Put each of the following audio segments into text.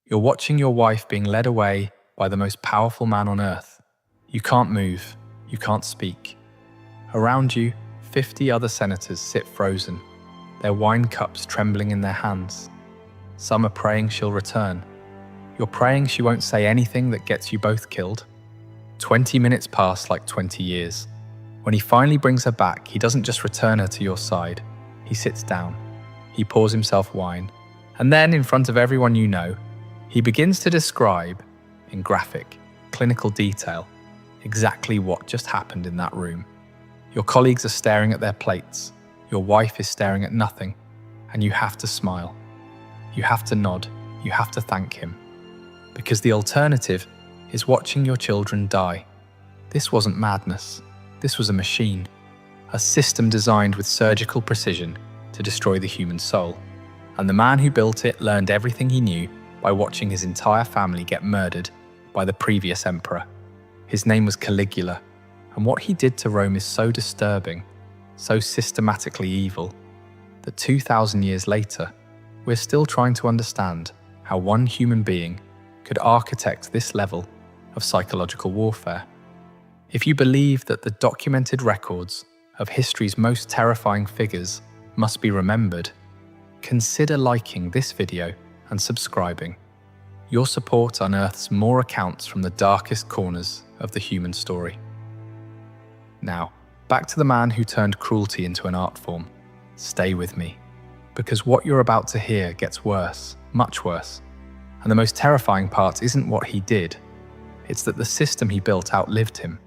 You're watching your wife being led away by the most powerful man on earth. You can't move. You can't speak. Around you, 50 other senators sit frozen, their wine cups trembling in their hands. Some are praying she'll return. You're praying she won't say anything that gets you both killed. 20 minutes pass like 20 years. When he finally brings her back, he doesn't just return her to your side. He sits down. He pours himself wine. And then, in front of everyone you know, he begins to describe, in graphic, clinical detail, exactly what just happened in that room. Your colleagues are staring at their plates. Your wife is staring at nothing. And you have to smile. You have to nod. You have to thank him. Because the alternative is watching your children die. This wasn't madness. This was a machine. A system designed with surgical precision to destroy the human soul. And the man who built it learned everything he knew by watching his entire family get murdered by the previous emperor. His name was Caligula, and what he did to Rome is so disturbing, so systematically evil, that 2,000 years later, we're still trying to understand how one human being could architect this level of psychological warfare. If you believe that the documented records of history's most terrifying figures must be remembered, consider liking this video and subscribing. Your support unearths more accounts from the darkest corners of the human story. Now, back to the man who turned cruelty into an art form. Stay with me, because what you're about to hear gets worse, much worse. And the most terrifying part isn't what he did, it's that the system he built outlived him.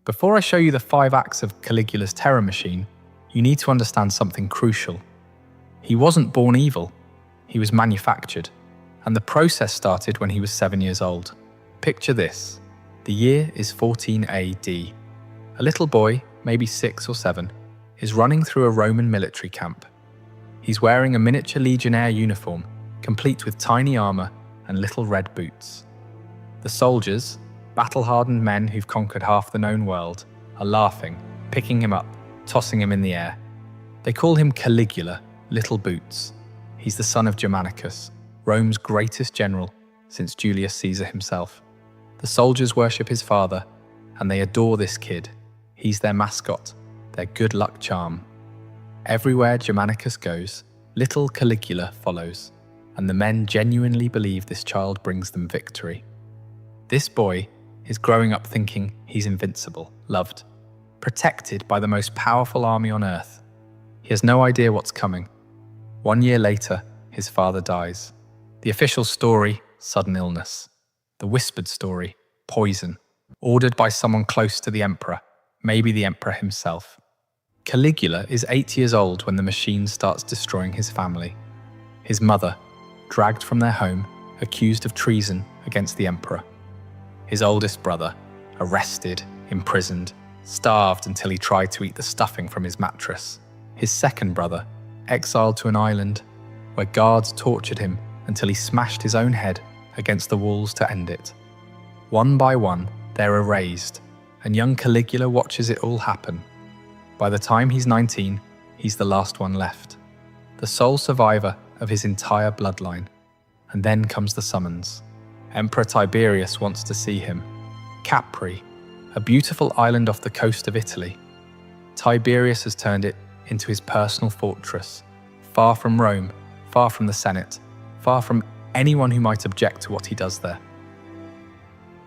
Before I show you the 5 acts of Caligula's terror machine, you need to understand something crucial. He wasn't born evil, he was manufactured, and the process started when he was 7 years old. Picture this. The year is 14 AD. A little boy, maybe 6 or 7, is running through a Roman military camp. He's wearing a miniature legionnaire uniform, complete with tiny armor and little red boots. The soldiers, battle-hardened men who've conquered half the known world, are laughing, picking him up, tossing him in the air. They call him Caligula, Little Boots. He's the son of Germanicus, Rome's greatest general since Julius Caesar himself. The soldiers worship his father, and they adore this kid. He's their mascot, their good luck charm. Everywhere Germanicus goes, little Caligula follows, and the men genuinely believe this child brings them victory. This boy is growing up thinking he's invincible, loved, protected by the most powerful army on earth. He has no idea what's coming. 1 year later, his father dies. The official story, sudden illness. The whispered story, poison, ordered by someone close to the emperor, maybe the emperor himself. Caligula is 8 years old when the machine starts destroying his family. His mother, dragged from their home, accused of treason against the emperor. His oldest brother, arrested, imprisoned, starved until he tried to eat the stuffing from his mattress. His second brother, exiled to an island where guards tortured him until he smashed his own head against the walls to end it. One by one, they're erased, and young Caligula watches it all happen. By the time he's 19, he's the last one left, the sole survivor of his entire bloodline. And then comes the summons. Emperor Tiberius wants to see him. Capri, a beautiful island off the coast of Italy. Tiberius has turned it into his personal fortress, far from Rome, far from the Senate, far from anyone who might object to what he does there.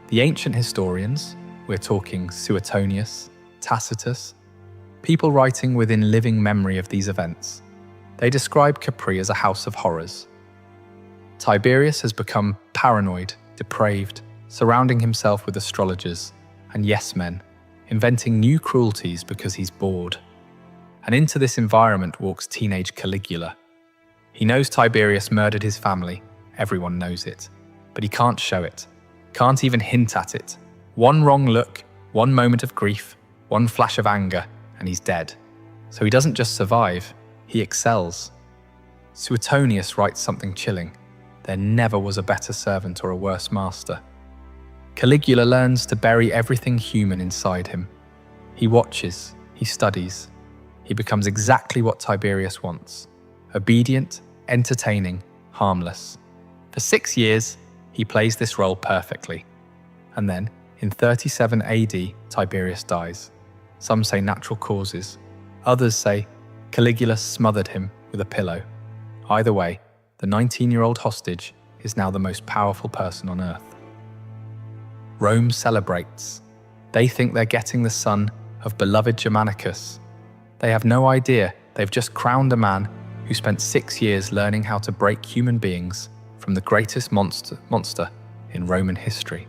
The ancient historians, we're talking Suetonius, Tacitus, people writing within living memory of these events, they describe Capri as a house of horrors. Tiberius has become paranoid, depraved, surrounding himself with astrologers and yes-men, inventing new cruelties because he's bored. And into this environment walks teenage Caligula. He knows Tiberius murdered his family, everyone knows it, but he can't show it, can't even hint at it. One wrong look, one moment of grief, one flash of anger, and he's dead. So he doesn't just survive, he excels. Suetonius writes something chilling. There never was a better servant or a worse master. Caligula learns to bury everything human inside him. He watches, he studies. He becomes exactly what Tiberius wants. Obedient, entertaining, harmless. For 6 years, he plays this role perfectly. And then, in 37 AD, Tiberius dies. Some say natural causes. Others say Caligula smothered him with a pillow. Either way, the 19-year-old hostage is now the most powerful person on earth. Rome celebrates. They think they're getting the son of beloved Germanicus. They have no idea they've just crowned a man who spent 6 years learning how to break human beings from the greatest monster in Roman history.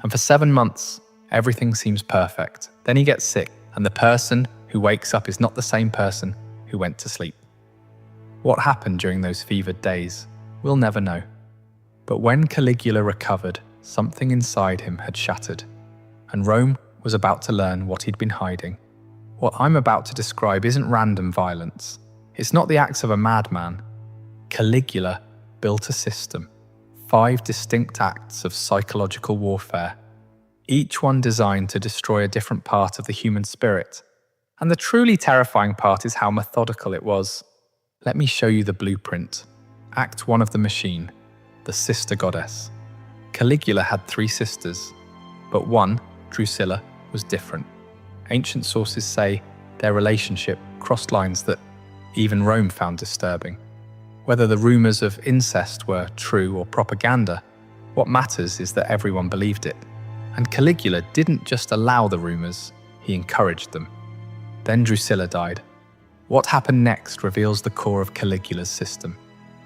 And for 7 months, everything seems perfect. Then he gets sick, and the person who wakes up is not the same person who went to sleep. What happened during those fevered days, we'll never know. But when Caligula recovered, something inside him had shattered, and Rome was about to learn what he'd been hiding. What I'm about to describe isn't random violence. It's not the acts of a madman. Caligula built a system, 5 distinct acts of psychological warfare, each one designed to destroy a different part of the human spirit. And the truly terrifying part is how methodical it was. Let me show you the blueprint. Act 1 of the machine, the sister goddess. Caligula had 3 sisters, but one, Drusilla, was different. Ancient sources say their relationship crossed lines that even Rome found disturbing. Whether the rumors of incest were true or propaganda, what matters is that everyone believed it. And Caligula didn't just allow the rumors, he encouraged them. Then Drusilla died. What happened next reveals the core of Caligula's system,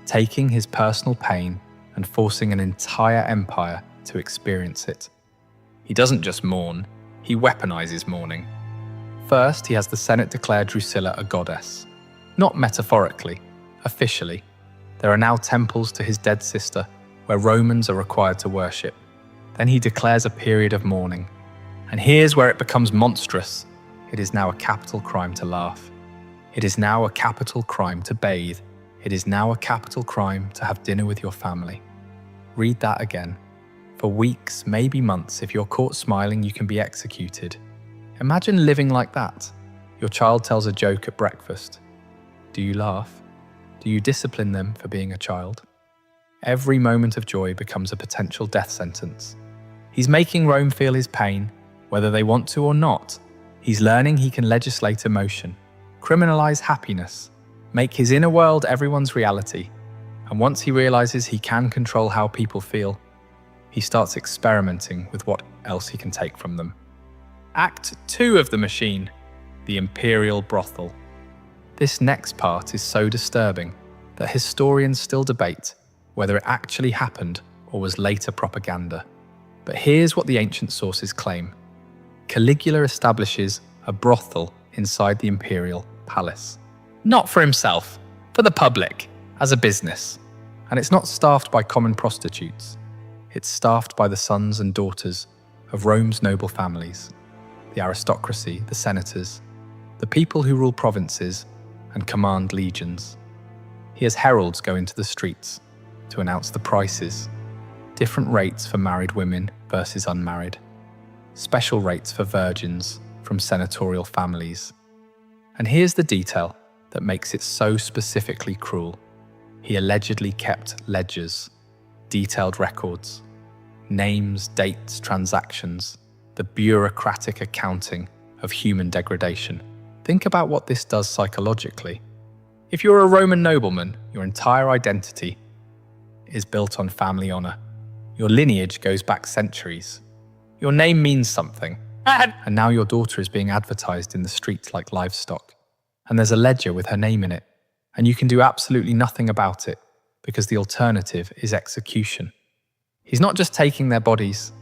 taking his personal pain and forcing an entire empire to experience it. He doesn't just mourn, he weaponizes mourning. First, he has the Senate declare Drusilla a goddess. Not metaphorically, officially. There are now temples to his dead sister where Romans are required to worship. Then he declares a period of mourning. And here's where it becomes monstrous. It is now a capital crime to laugh. It is now a capital crime to bathe. It is now a capital crime to have dinner with your family. Read that again. For weeks, maybe months, if you're caught smiling, you can be executed. Imagine living like that. Your child tells a joke at breakfast. Do you laugh? Do you discipline them for being a child? Every moment of joy becomes a potential death sentence. He's making Rome feel his pain, whether they want to or not. He's learning he can legislate emotion, criminalize happiness, make his inner world everyone's reality. And once he realizes he can control how people feel, he starts experimenting with what else he can take from them. Act 2 of the machine, the imperial brothel. This next part is so disturbing that historians still debate whether it actually happened or was later propaganda. But here's what the ancient sources claim. Caligula establishes a brothel inside the imperial palace. Not for himself, for the public, as a business. And it's not staffed by common prostitutes. It's staffed by the sons and daughters of Rome's noble families, the aristocracy, the senators, the people who rule provinces and command legions. He has heralds go into the streets to announce the prices, different rates for married women versus unmarried, special rates for virgins from senatorial families. And here's the detail that makes it so specifically cruel. He allegedly kept ledgers, detailed records, names, dates, transactions, the bureaucratic accounting of human degradation. Think about what this does psychologically. If you're a Roman nobleman, your entire identity is built on family honor. Your lineage goes back centuries. Your name means something. And now your daughter is being advertised in the streets like livestock. And there's a ledger with her name in it. And you can do absolutely nothing about it because the alternative is execution. He's not just taking their bodies.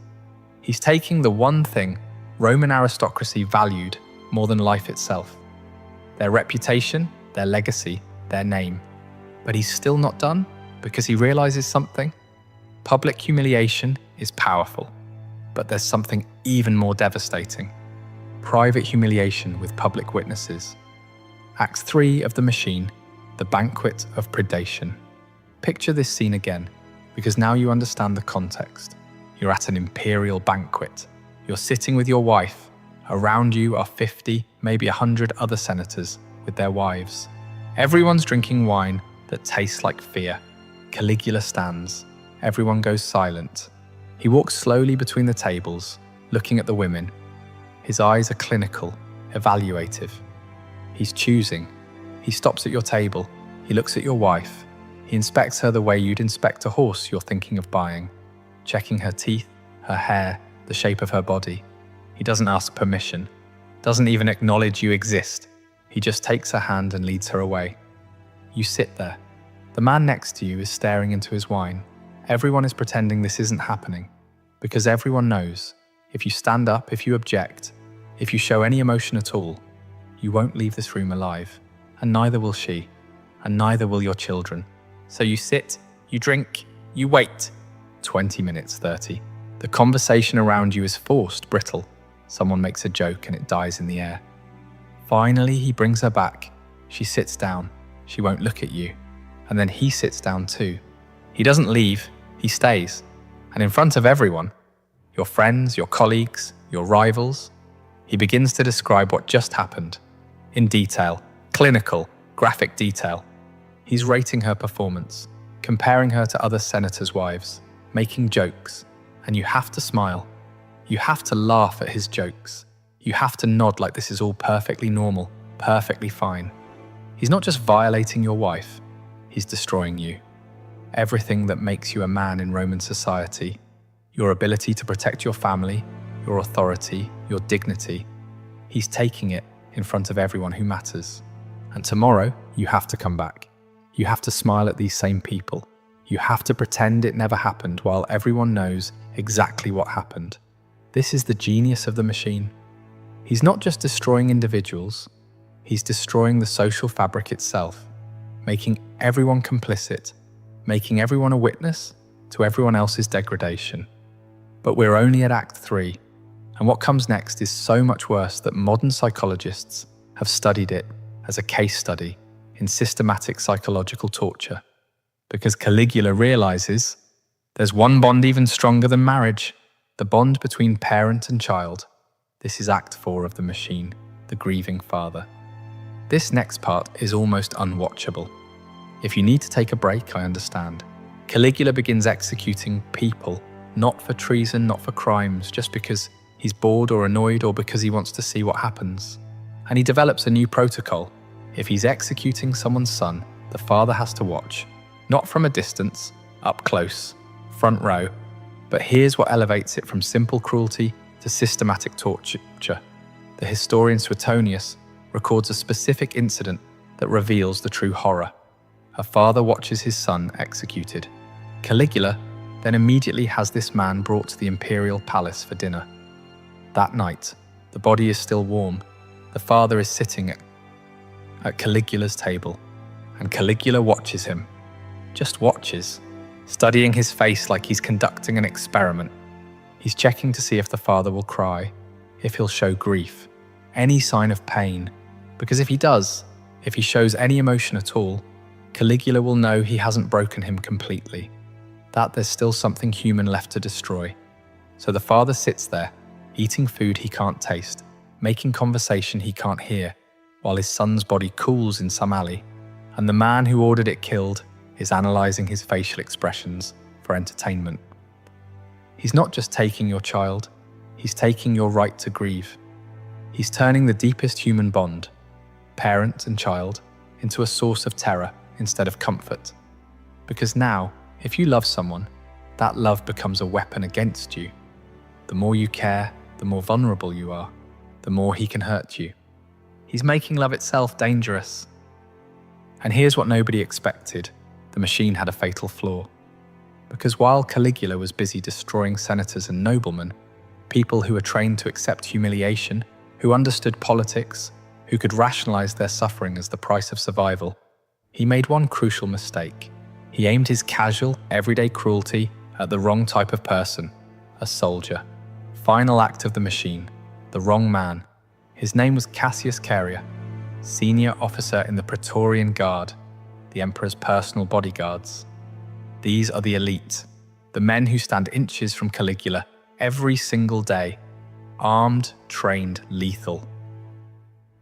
He's taking the one thing Roman aristocracy valued more than life itself. Their reputation, their legacy, their name. But he's still not done because he realizes something. Public humiliation is powerful, but there's something even more devastating. Private humiliation with public witnesses. Act 3 of the machine, the banquet of predation. Picture this scene again, because now you understand the context. You're at an imperial banquet. You're sitting with your wife. Around you are 50, maybe 100 other senators with their wives. Everyone's drinking wine that tastes like fear. Caligula stands. everyone goes silent. He walks slowly between the tables, looking at the women. His eyes are clinical, evaluative. He's choosing. He stops at your table. He looks at your wife. He inspects her the way you'd inspect a horse you're thinking of buying, checking her teeth, her hair, the shape of her body. He doesn't ask permission, doesn't even acknowledge you exist. He just takes her hand and leads her away. You sit there. The man next to you is staring into his wine. Everyone is pretending this isn't happening, because everyone knows, if you stand up, if you object, if you show any emotion at all, you won't leave this room alive, and neither will she, and neither will your children. So you sit, you drink, you wait. 20 minutes, 30. The conversation around you is forced, brittle. Someone makes a joke and it dies in the air. Finally, he brings her back. She sits down. She won't look at you. And then he sits down too. He doesn't leave, he stays. And in front of everyone, your friends, your colleagues, your rivals, he begins to describe what just happened. In detail, clinical, graphic detail. He's rating her performance, comparing her to other senators' wives, making jokes, and you have to smile. You have to laugh at his jokes. You have to nod like this is all perfectly normal, perfectly fine. He's not just violating your wife, he's destroying you. Everything that makes you a man in Roman society, your ability to protect your family, your authority, your dignity, he's taking it in front of everyone who matters. And tomorrow, you have to come back. You have to smile at these same people. You have to pretend it never happened while everyone knows exactly what happened. This is the genius of the machine. He's not just destroying individuals, he's destroying the social fabric itself, making everyone complicit, making everyone a witness to everyone else's degradation. But we're only at Act 3, and what comes next is so much worse that modern psychologists have studied it as a case study in systematic psychological torture. Because Caligula realizes there's one bond even stronger than marriage, the bond between parent and child. This is Act 4 of the machine, the grieving father. This next part is almost unwatchable. If you need to take a break, I understand. Caligula begins executing people, not for treason, not for crimes, just because he's bored or annoyed or because he wants to see what happens. And he develops a new protocol. If he's executing someone's son, the father has to watch, not from a distance, up close, front row, but here's what elevates it from simple cruelty to systematic torture. The historian Suetonius records a specific incident that reveals the true horror. A father watches his son executed. Caligula then immediately has this man brought to the imperial palace for dinner. That night, the body is still warm. The father is sitting at Caligula's table, and Caligula watches him. Just watches, studying his face like he's conducting an experiment. He's checking to see if the father will cry, if he'll show grief, any sign of pain, because if he does, if he shows any emotion at all, Caligula will know he hasn't broken him completely, that there's still something human left to destroy. So the father sits there, eating food he can't taste, making conversation he can't hear, while his son's body cools in some alley, and the man who ordered it killed is analysing his facial expressions for entertainment. He's not just taking your child, he's taking your right to grieve. He's turning the deepest human bond, parent and child, into a source of terror instead of comfort. Because now, if you love someone, that love becomes a weapon against you. The more you care, the more vulnerable you are, the more he can hurt you. He's making love itself dangerous. And here's what nobody expected. The machine had a fatal flaw. Because while Caligula was busy destroying senators and noblemen, people who were trained to accept humiliation, who understood politics, who could rationalize their suffering as the price of survival, he made one crucial mistake. He aimed his casual, everyday cruelty at the wrong type of person, a soldier. Final act of the machine, the wrong man. His name was Cassius Caria, senior officer in the Praetorian Guard, the emperor's personal bodyguards. These are the elite, the men who stand inches from Caligula every single day, armed, trained, lethal.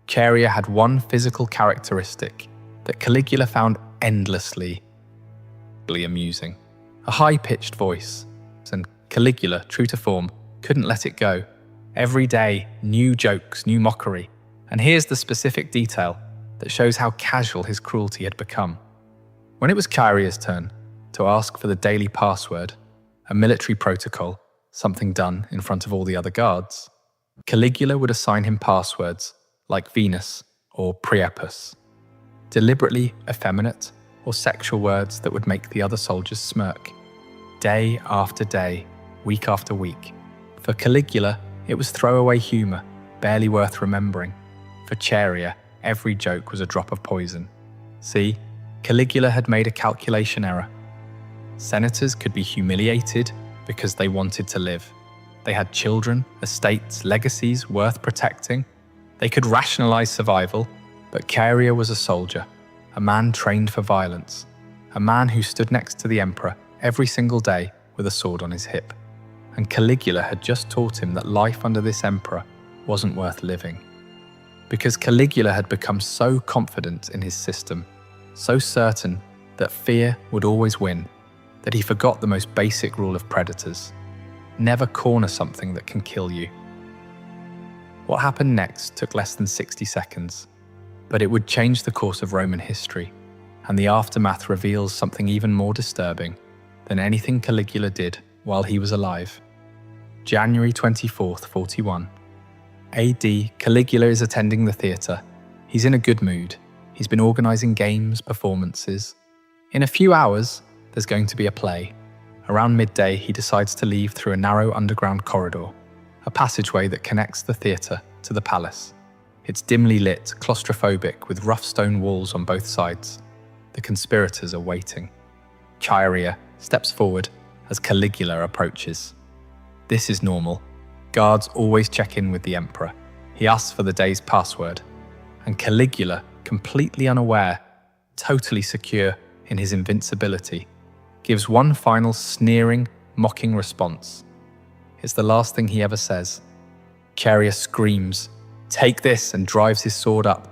Caria had one physical characteristic that Caligula found endlessly amusing: a high-pitched voice, and Caligula, true to form, couldn't let it go. Every day, new jokes, new mockery. And here's the specific detail that shows how casual his cruelty had become. When it was Charia's turn to ask for the daily password, a military protocol, something done in front of all the other guards, Caligula would assign him passwords like Venus or Priapus, deliberately effeminate or sexual words that would make the other soldiers smirk. Day after day, week after week. For Caligula, it was throwaway humour, barely worth remembering. For Charia, every joke was a drop of poison. See, Caligula had made a calculation error. Senators could be humiliated because they wanted to live. They had children, estates, legacies worth protecting. They could rationalize survival, but Charia was a soldier, a man trained for violence, a man who stood next to the emperor every single day with a sword on his hip. And Caligula had just taught him that life under this emperor wasn't worth living. Because Caligula had become so confident in his system, so certain that fear would always win, that he forgot the most basic rule of predators: never corner something that can kill you. What happened next took less than 60 seconds, but it would change the course of Roman history, and the aftermath reveals something even more disturbing than anything Caligula did while he was alive. January 24th, 41. AD, Caligula is attending the theatre. He's in a good mood. He's been organising games, performances. In a few hours, there's going to be a play. Around midday, he decides to leave through a narrow underground corridor, a passageway that connects the theatre to the palace. It's dimly lit, claustrophobic, with rough stone walls on both sides. The conspirators are waiting. Charia steps forward as Caligula approaches. This is normal. Guards always check in with the emperor. He asks for the day's password. And Caligula, completely unaware, totally secure in his invincibility, gives one final sneering, mocking response. It's the last thing he ever says. Charia screams, "Take this," and drives his sword up.